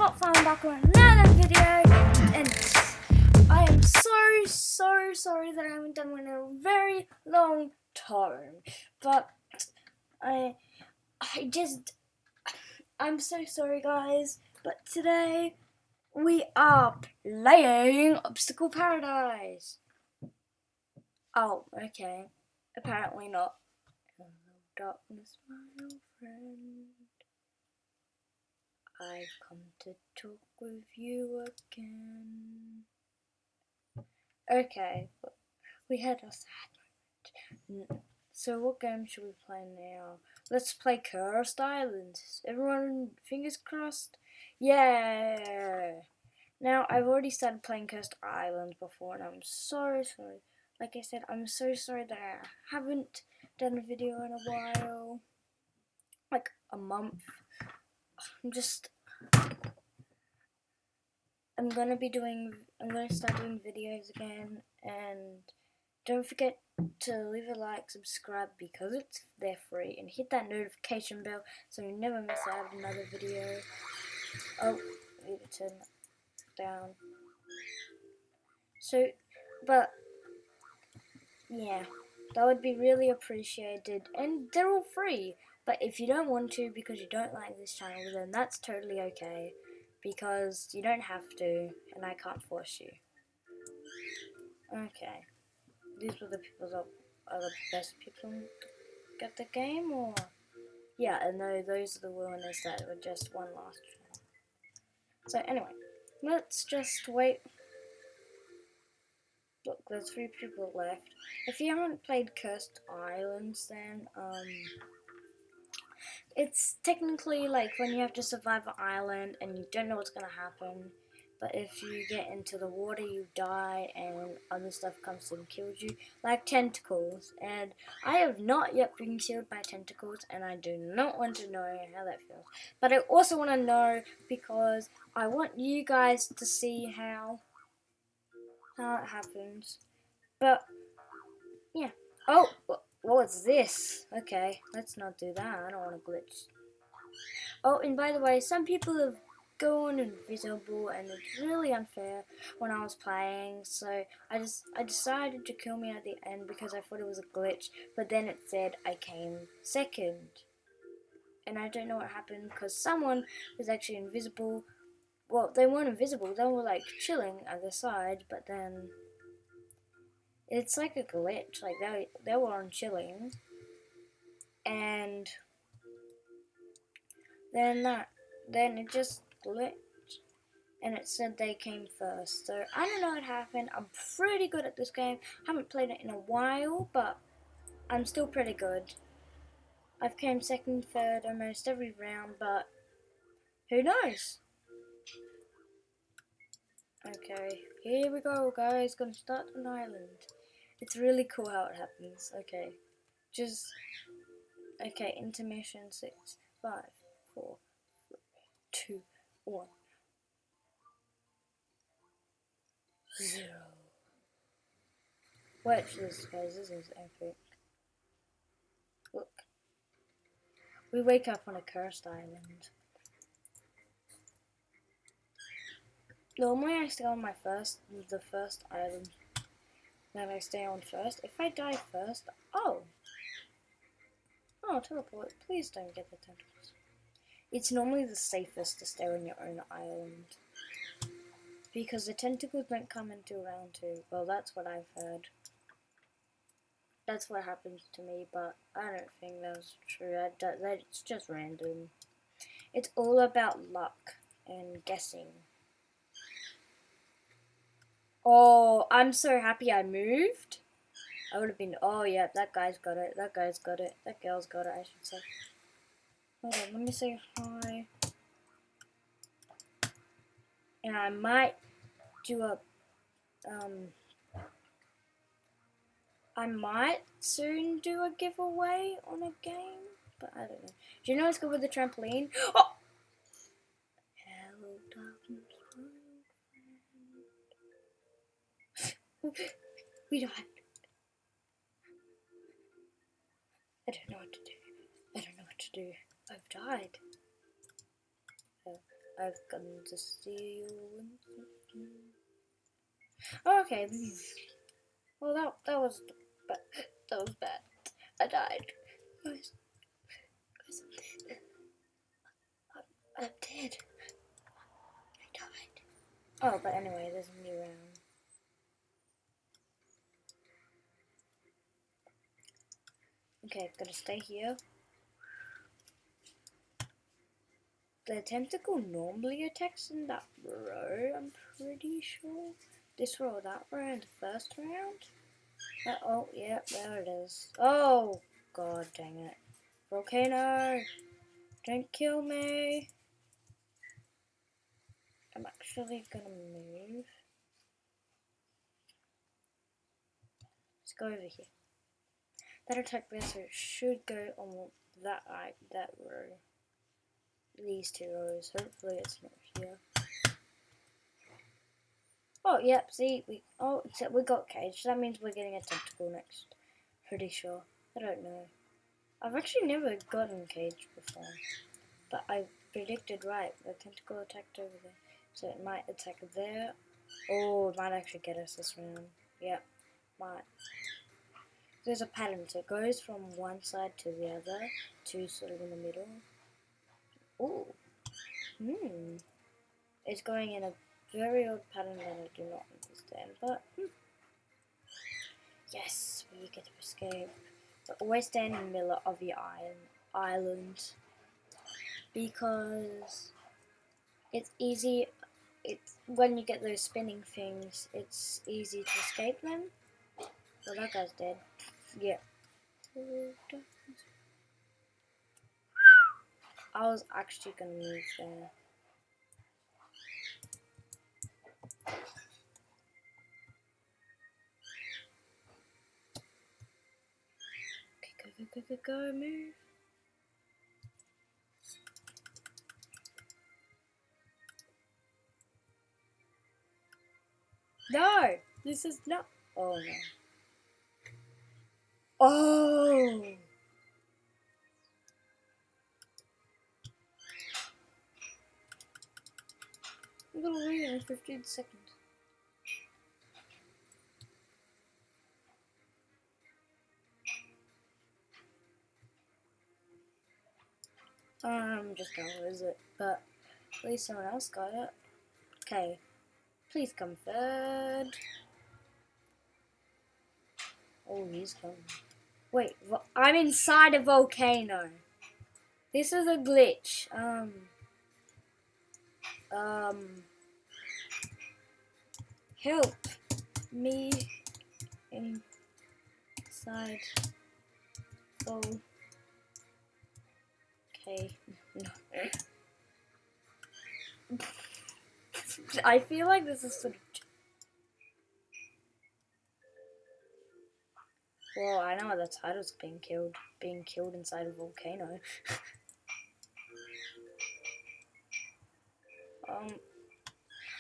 Hot Farm back on another video, and I am so sorry that I haven't done one in a very long time, but I'm so sorry guys, but today we are playing Obstacle Paradise. Oh, okay, apparently not. Hello darkness, my old friend. I've come to talk with you again. Okay, we had a sad moment. So what game should we play now? Let's play Cursed Islands. Everyone, fingers crossed? Yeah! Now, I've already started playing Cursed Islands before, and I'm so sorry. Like I said, I'm so sorry that I haven't done a video in a while. Like a month. I'm gonna start doing videos again, and don't forget to leave a like, subscribe because they're free, and hit that notification bell so you never miss out on another video. Oh, I need to turn that down. So, but yeah, that would be really appreciated, and they're all free. But if you don't want to because you don't like this channel, then that's totally okay, because you don't have to, and I can't force you. Okay, these were the people that are the best people to get the game, or yeah, and those are the winners that were just one last round. So anyway, let's just wait. Look, there's 3 people left. If you haven't played Cursed Islands, then it's technically like when you have to survive an island and you don't know what's gonna happen. But if you get into the water, you die, and other stuff comes and kills you, like tentacles. And I have not yet been killed by tentacles, and I do not want to know how that feels. But I also want to know because I want you guys to see how it happens. But yeah. Oh, what's this? Okay, let's not do that. I don't want to glitch. Oh, and by the way, some people have gone invisible, and it's really unfair when I was playing, so I decided to kill me at the end because I thought it was a glitch, but then it said I came second. And I don't know what happened because someone was actually invisible. Well, they weren't invisible, they were like chilling at the side, but then it's like a glitch, like they were on chilling, and then it just glitched, and it said they came first. So I don't know what happened. I'm pretty good at this game. Haven't played it in a while, but I'm still pretty good. I've came second, third almost every round, but who knows? Okay, here we go, guys. Gonna start an island. It's really cool how it happens. Okay, intermission 6, 5, 4, 2, 1, 0. Watch this, guys. This is epic. Look, we wake up on a cursed island. Normally I stay on the first island that I stay on first. If I die first, oh, teleport, please don't get the tentacles. It's normally the safest to stay on your own island, because the tentacles don't come until round 2. Well, that's what I've heard. That's what happens to me, but I don't think that's true. It's just random. It's all about luck and guessing. Oh, I'm so happy I moved. I would have been, oh yeah, that guy's got it, that guy's got it, that girl's got it, I should say. Hold on, let me say hi. And I might do I might soon do a giveaway on a game, but I don't know. Do you know what's good with the trampoline? Oh! Hello, darkness. We died. I don't know what to do. I don't know what to do. I've died. I've come to see you. Oh, okay. Well, that was bad. I died. Guys, I'm dead. I died. Oh, but anyway, there's a new round. Okay, gotta stay here. The tentacle normally attacks in that row, I'm pretty sure. This row or that row in the first round? Oh, yeah, there it is. Oh, god dang it. Volcano! Don't kill me! I'm actually gonna move. Let's go over here. That attack vessel should go on that row. These two rows. Hopefully it's not here. Oh, yep, see, except we got cage. That means we're getting a tentacle next. Pretty sure. I don't know. I've actually never gotten cage before. But I predicted right. The tentacle attacked over there. So it might attack there. Oh, it might actually get us this round. Yep, might. There's a pattern. So it goes from one side to the other. To sort of in the middle. Ooh. It's going in a very odd pattern that I do not understand. But, yes, we get to escape. But always stand in the middle of your island. Because it's easy. It's when you get those spinning things, it's easy to escape them. Well, that guy's dead. Yeah. I was actually gonna move there. Okay, go, move. No! This is not. Oh no. Oh! I'm gonna wait in 15 seconds. I'm just gonna lose it, but at least someone else got it. Okay, please come third. Oh, he's coming. Wait, I'm inside a volcano. This is a glitch. Help me inside. Oh, okay. No. I feel like this is sort of. Well, I know the title's being killed inside a volcano.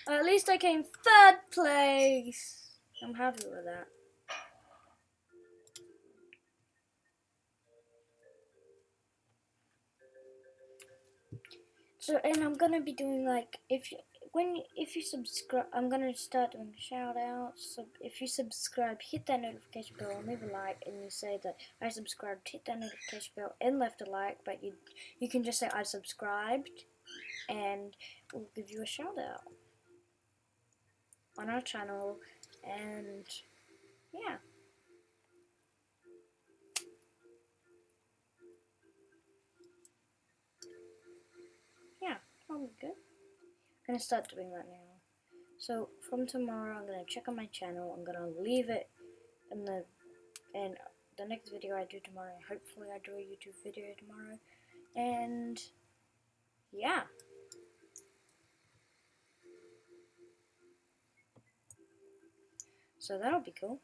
At least I came third place. I'm happy with that. So, and I'm gonna be doing like if you subscribe, I'm gonna start doing shout outs. So if you subscribe, hit that notification bell and leave a like, and you say that I subscribed, hit that notification bell and left a like. But you can just say I subscribed, and we'll give you a shout out on our channel. And yeah. Yeah, probably good. I'm gonna start doing that now. So from tomorrow, I'm gonna check on my channel. I'm gonna leave it in the next video I do tomorrow. Hopefully, I do a YouTube video tomorrow. And yeah. So that'll be cool.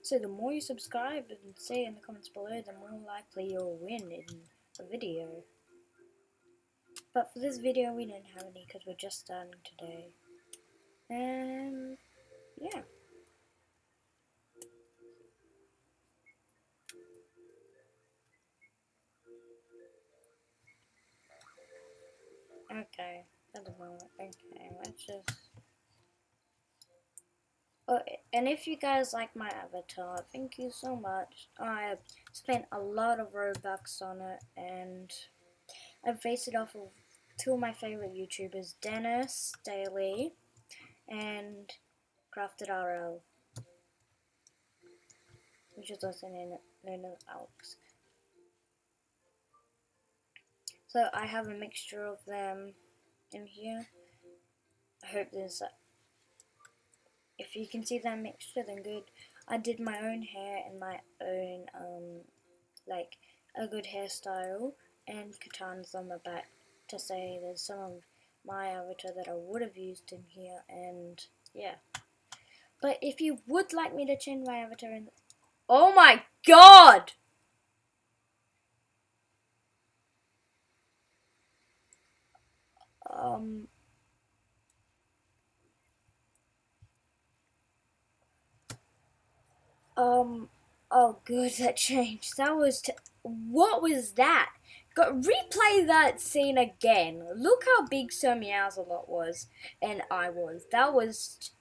So the more you subscribe and say in the comments below, the more likely you'll win in a video. But for this video, we didn't have any because we're just starting today. And yeah. Okay, at the moment. Okay, let's just. Oh, and if you guys like my avatar, thank you so much. I spent a lot of Robux on it, and I based it off of two of my favorite YouTubers, Dennis Daily and Crafted RL, which is also known as Alex. So I have a mixture of them in here. I hope there's if you can see that mixture, then good. I did my own hair and my own like a good hairstyle and katanas on the back to say there's some of my avatar that I would have used in here, and yeah. But if you would like me to change my avatar in, oh my god! Um, oh good, that changed. That was, what was that? Replay that scene again. Look how big Sir Meowsalot was, and I was. That was,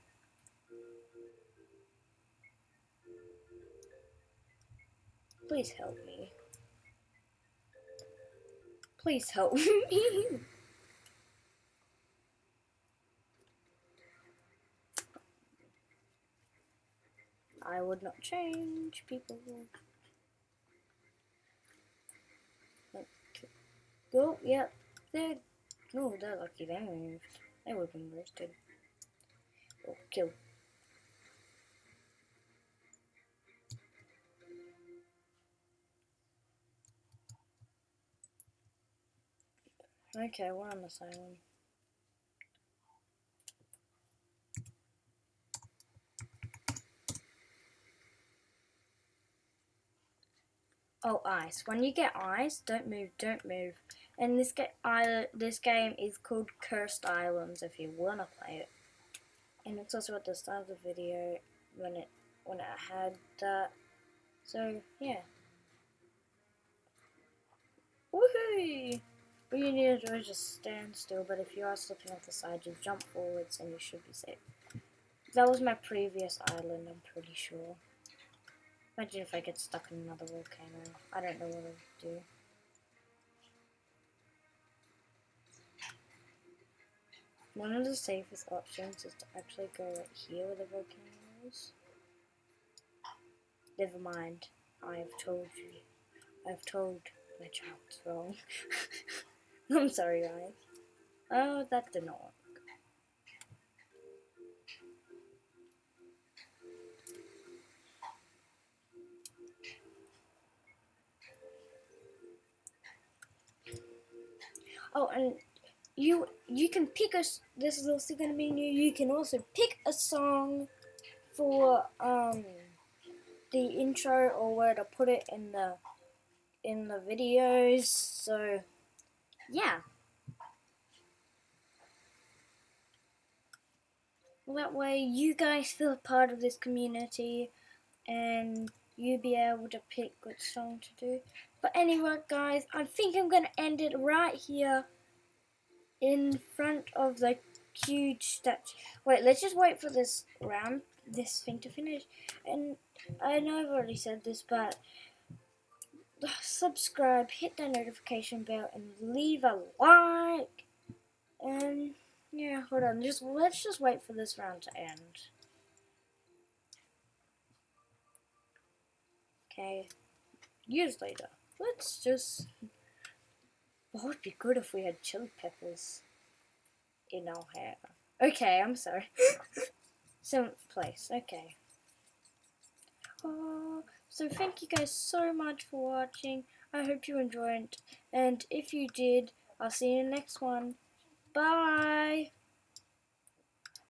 please help me. Please help me. I would not change people. Go, yep. They're, no, they're lucky they moved. They would have been roasted. Or killed. Okay, we're on the asylum. Oh, ice. When you get ice, don't move, don't move. And this game is called Cursed Islands if you wanna play it. And it's also at the start of the video when it had that. So yeah. Woohoo! What you need to do is just stand still, but if you are slipping off the side, just jump forwards and you should be safe. That was my previous island, I'm pretty sure. Imagine if I get stuck in another volcano. I don't know what I'd do. One of the safest options is to actually go right here where the volcano is. Never mind. I've told you. I've told my child it's wrong. I'm sorry, guys. Oh, that did not work. Oh, and you can pick this is also going to be new. You can also pick a song for the intro or where to put it in the videos. So yeah, that way you guys feel a part of this community and you be able to pick which song to do. But anyway, guys, I think I'm gonna end it right here in front of the huge statue. Wait, let's just wait for this thing to finish. And I know I've already said this, but subscribe, hit that notification bell, and leave a like. And yeah, hold on, let's just wait for this round to end. Okay, years later, let's just. What would be good if we had chili peppers in our hair? Okay, I'm sorry. 7th place, okay. Oh, so thank you guys so much for watching. I hope you enjoyed, and if you did, I'll see you in the next one. Bye!